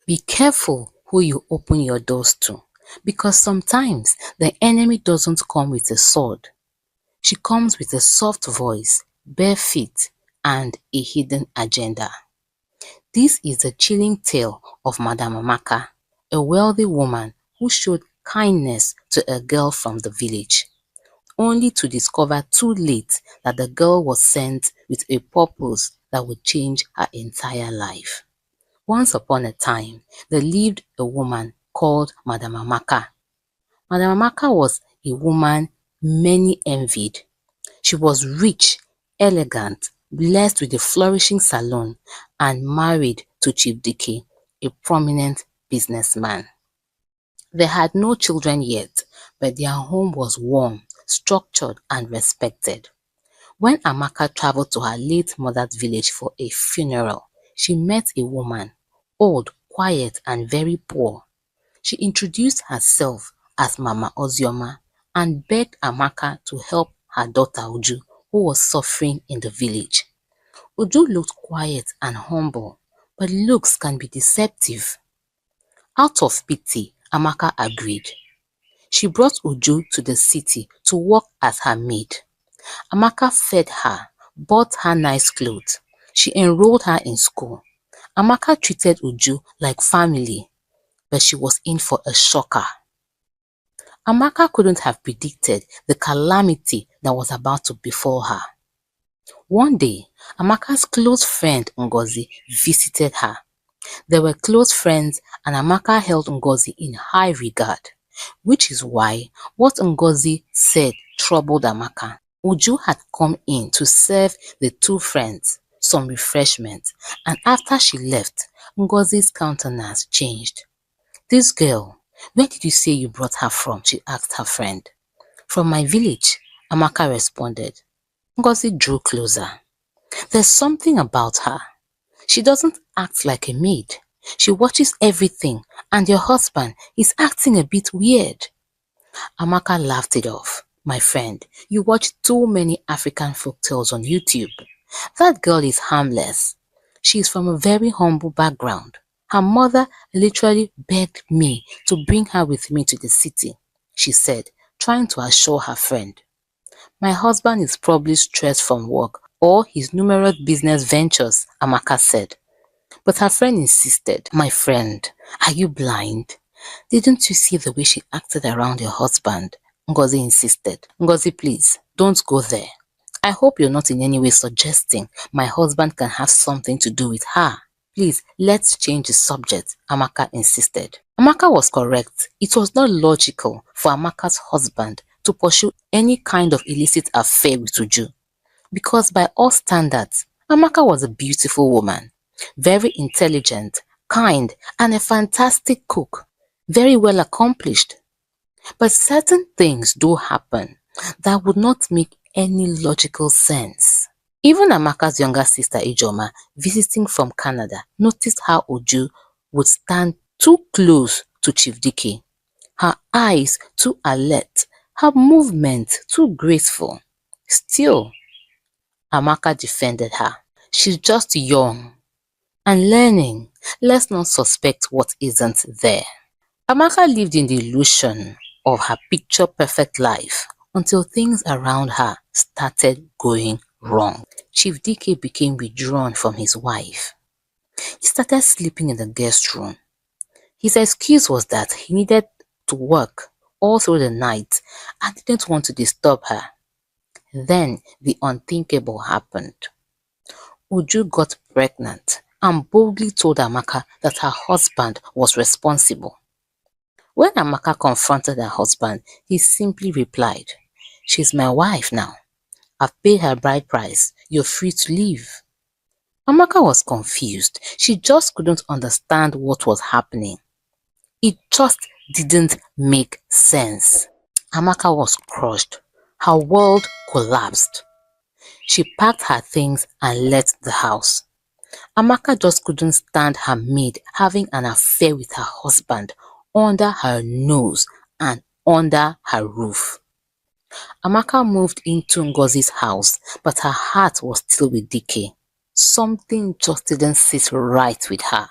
Be careful who you open your doors to, because sometimes the enemy doesn't come with a sword. She comes with a soft voice, bare feet, and a hidden agenda. This is the chilling tale of Madam Amaka, a wealthy woman who showed kindness to a girl from the village, only to discover too late that the girl was sent with a purpose that would change her entire life. Once upon a time, there lived a woman called Madam Amaka. Madam Amaka was a woman many envied. She was rich, elegant, blessed with a flourishing salon, and married to Chief Dike, a prominent businessman. They had no children yet, but their home was warm, structured, and respected. When Amaka traveled to her late mother's village for a funeral, she met a woman, old, quiet, and very poor. She introduced herself as Mama Ozioma and begged Amaka to help her daughter Uju, who was suffering in the village. Uju looked quiet and humble, but looks can be deceptive. Out of pity, Amaka agreed. She brought Uju to the city to work as her maid. Amaka fed her, bought her nice clothes. She enrolled her in school. Amaka treated Uju like family, but she was in for a shocker. Amaka couldn't have predicted the calamity that was about to befall her. One day, Amaka's close friend Ngozi visited her. They were close friends and Amaka held Ngozi in high regard, which is why what Ngozi said troubled Amaka. Uju had come in to serve the two friends some refreshment, and after she left, Ngozi's countenance changed. "This girl, where did you say you brought her from?" she asked her friend. "From my village," Amaka responded. Ngozi drew closer. "There's something about her. She doesn't act like a maid. She watches everything, and your husband is acting a bit weird." Amaka laughed it off. "My friend, you watch too many African folktales on YouTube. That girl is harmless. She is from a very humble background. Her mother literally begged me to bring her with me to the city," she said, trying to assure her friend. "My husband is probably stressed from work or his numerous business ventures," Amaka said. But her friend insisted. "My friend, are you blind? Didn't you see the way she acted around your husband?" Ngozi insisted. "Ngozi, please, don't go there. I hope you're not in any way suggesting my husband can have something to do with her. Please, let's change the subject," Amaka insisted. Amaka was correct. It was not logical for Amaka's husband to pursue any kind of illicit affair with Uju, because by all standards, Amaka was a beautiful woman, very intelligent, kind, and a fantastic cook, very well accomplished. But certain things do happen that would not make any logical sense. Even Amaka's younger sister Ijoma, visiting from Canada, noticed how Uju would stand too close to Chief Dike. Her eyes too alert, her movements too graceful. Still, Amaka defended her. "She's just young and learning. Let's not suspect what isn't there." Amaka lived in the illusion of her picture-perfect life until things around her started going wrong. Chief Dike became withdrawn from his wife. He started sleeping in the guest room. His excuse was that he needed to work all through the night and didn't want to disturb her. Then the unthinkable happened. Uju got pregnant and boldly told Amaka that her husband was responsible. When Amaka confronted her husband, he simply replied, "She's my wife now. I've paid her bride price. You're free to leave." Amaka was confused. She just couldn't understand what was happening. It just didn't make sense. Amaka was crushed. Her world collapsed. She packed her things and left the house. Amaka just couldn't stand her maid having an affair with her husband under her nose and under her roof. Amaka moved into Ngozi's house, but her heart was still with Dike. Something just didn't sit right with her.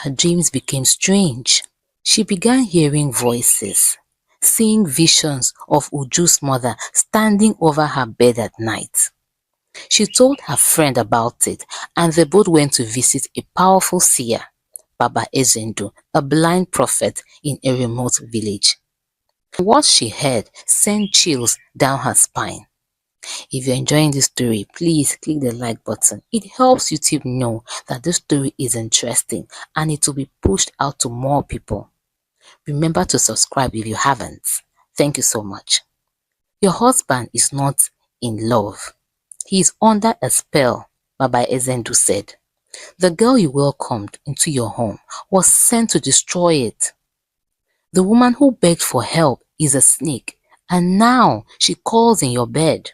Her dreams became strange. She began hearing voices, seeing visions of Uju's mother standing over her bed at night. She told her friend about it and they both went to visit a powerful seer, Baba Ezendu, a blind prophet in a remote village. What she heard sent chills down her spine. If you're enjoying this story, please click the like button. It helps YouTube know that this story is interesting and it will be pushed out to more people. Remember to subscribe if you haven't. Thank you so much. Your husband is not in love. He is under a spell, Baba Ezendu said. The girl you welcomed into your home was sent to destroy it. The woman who begged for help is a snake and now she calls in your bed.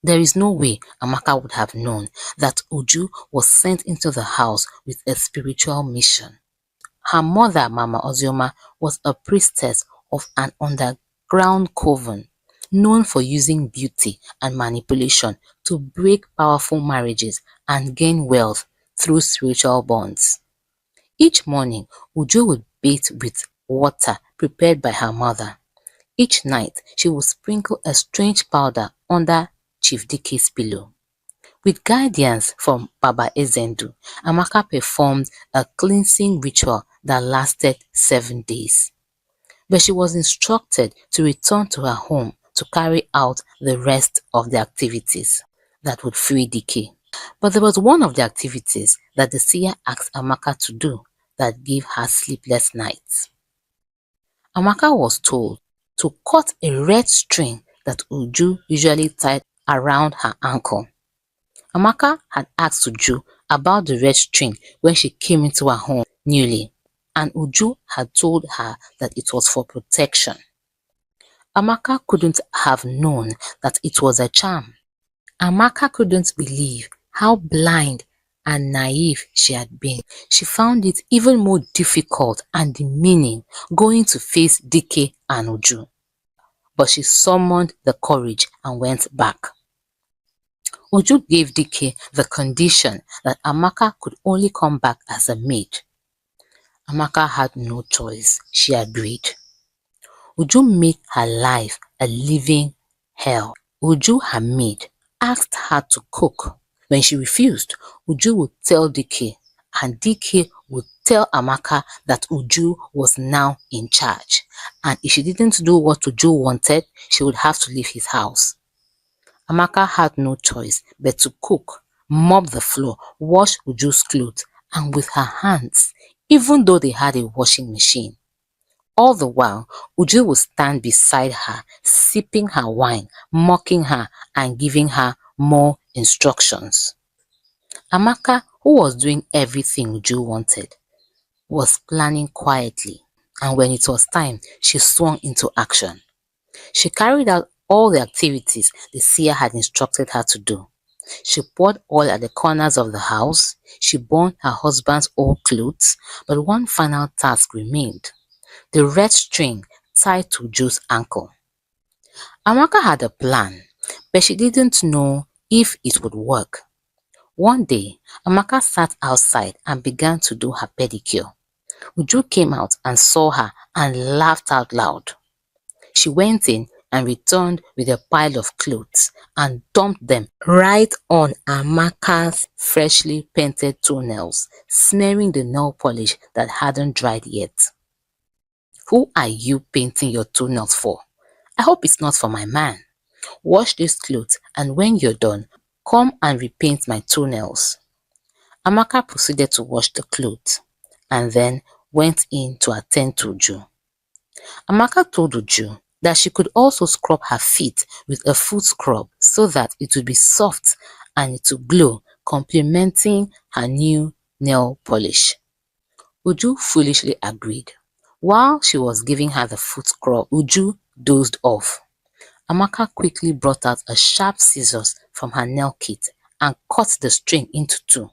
There is no way Amaka would have known that Uju was sent into the house with a spiritual mission. Her mother, Mama Ozioma, was a priestess of an underground coven known for using beauty and manipulation to break powerful marriages and gain wealth through spiritual bonds. Each morning, Uju would bathe with water prepared by her mother. Each night, she would sprinkle a strange powder under Chief Dike's pillow. With guidance from Baba Ezendu, Amaka performed a cleansing ritual that lasted 7 days. But she was instructed to return to her home to carry out the rest of the activities that would free Dike. But there was one of the activities that the seer asked Amaka to do that gave her sleepless nights. Amaka was told to cut a red string that Uju usually tied around her ankle. Amaka had asked Uju about the red string when she came into her home newly, and Uju had told her that it was for protection. Amaka couldn't have known that it was a charm. Amaka couldn't believe how blind and naive she had been. She found it even more difficult and demeaning going to face Dike and Uju. But she summoned the courage and went back. Uju gave Dike the condition that Amaka could only come back as a maid. Amaka had no choice. She agreed. Uju made her life a living hell. Uju, her maid, asked her to cook. When she refused, Uju would tell Dike, and Dike would tell Amaka that Uju was now in charge, and if she didn't do what Uju wanted, she would have to leave his house. Amaka had no choice but to cook, mop the floor, wash Uju's clothes, and with her hands, even though they had a washing machine. All the while, Uju would stand beside her, sipping her wine, mocking her, and giving her more instructions. Amaka, who was doing everything Uju wanted, was planning quietly, and when it was time, she swung into action. She carried out all the activities the seer had instructed her to do. She poured oil at the corners of the house, she burned her husband's old clothes, but one final task remained: the red string tied to Uju's ankle. Amaka had a plan, but she didn't know if it would work. One day, Amaka sat outside and began to do her pedicure. Uju came out and saw her and laughed out loud. She went in and returned with a pile of clothes and dumped them right on Amaka's freshly painted toenails, smearing the nail polish that hadn't dried yet. "Who are you painting your toenails for? I hope it's not for my man. Wash these clothes and when you're done, come and repaint my toenails." Amaka proceeded to wash the clothes and then went in to attend to Uju. Amaka told Uju that she could also scrub her feet with a foot scrub so that it would be soft and it would glow, complementing her new nail polish. Uju foolishly agreed. While she was giving her the foot scrub, Uju dozed off. Amaka quickly brought out a sharp scissors from her nail kit and cut the string into two.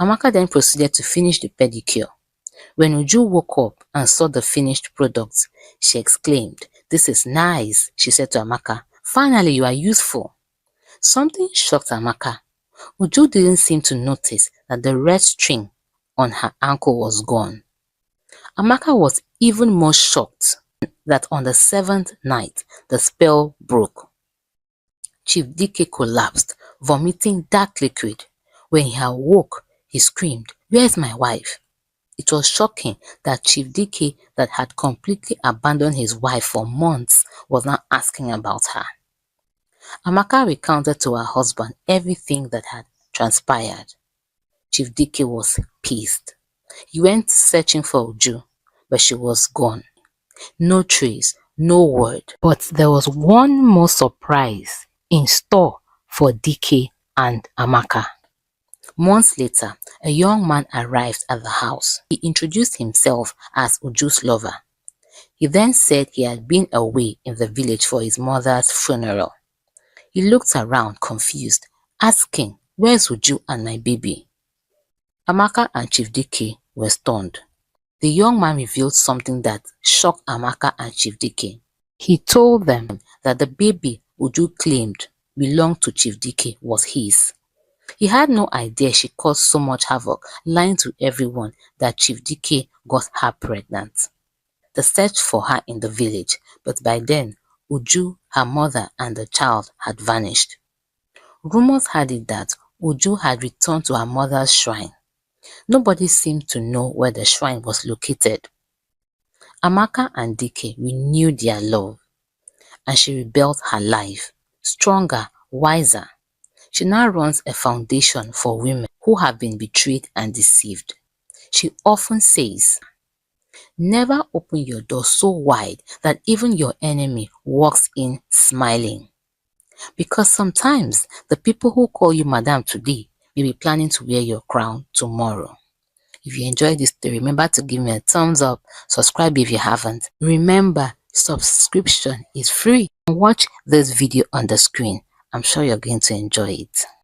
Amaka then proceeded to finish the pedicure. When Uju woke up and saw the finished product, she exclaimed, "This is nice," she said to Amaka. "Finally, you are useful." Something shocked Amaka. Uju didn't seem to notice that the red string on her ankle was gone. Amaka was even more shocked that on the seventh night, the spell broke. Chief Dike collapsed, vomiting dark liquid. When he awoke, he screamed, "Where's my wife?" It was shocking that Chief Dike, that had completely abandoned his wife for months, was now asking about her. Amaka recounted to her husband everything that had transpired. Chief Dike was pissed. He went searching for Uju, but she was gone. No trace, no word. But there was one more surprise in store for Dike and Amaka. Months later, a young man arrived at the house. He introduced himself as Uju's lover. He then said he had been away in the village for his mother's funeral. He looked around confused, asking, "Where's Uju and my baby?" Amaka and Chief Dike were stunned. The young man revealed something that shocked Amaka and Chief Dike. He told them that the baby Uju claimed belonged to Chief Dike was his. He had no idea she caused so much havoc, lying to everyone that Chief Dike got her pregnant. They searched for her in the village, but by then, Uju, her mother, and the child had vanished. Rumors had it that Uju had returned to her mother's shrine. Nobody seemed to know where the shrine was located. Amaka and Dike renewed their love, and she rebuilt her life, stronger, wiser. She now runs a foundation for women who have been betrayed and deceived. She often says, "Never open your door so wide that even your enemy walks in smiling." Because sometimes the people who call you madam today may be planning to wear your crown tomorrow. If you enjoyed this story, remember to give me a thumbs up, subscribe if you haven't. Remember, subscription is free. Watch this video on the screen. I'm sure you're going to enjoy it.